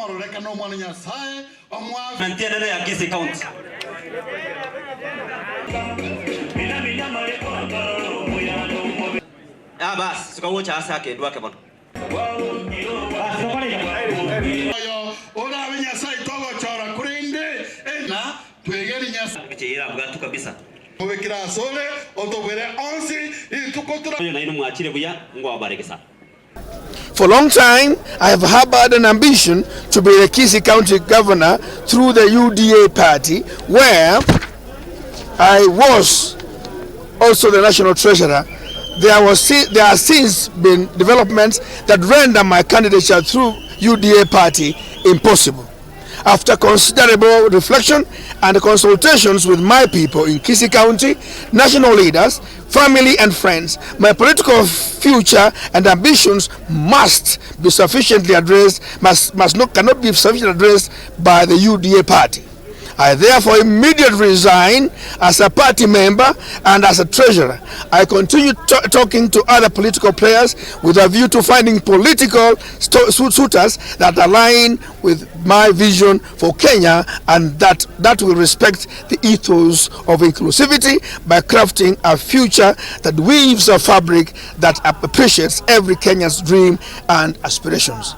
mohoro reka no mwana nyasaye omwavu mantiene ya Kisii County. Bas, sikawocha asa ke ndwa ke bono. Ora nyasaye togo chora kurinde na twegeri nyasaye Kichira bwatu kabisa. Mubekira sole otobere onsi itukotura Na ino mwachire buya ngo abareke sana. For a long time, I have harbored an ambition to be the Kisii County Governor through the UDA party, where I was also the National Treasurer. There has since been developments that render my candidature through UDA party impossible. After considerable reflection and consultations with my people in Kisii County, national leaders, family and friends, my political future and ambitions must be sufficiently addressed, cannot be sufficiently addressed by the UDA party. I therefore immediately resign as a party member and as a treasurer. I continue talking to other political players with a view to finding political suitors that align with my vision for Kenya and that will respect the ethos of inclusivity by crafting a future that weaves a fabric that appreciates every Kenyan's dream and aspirations.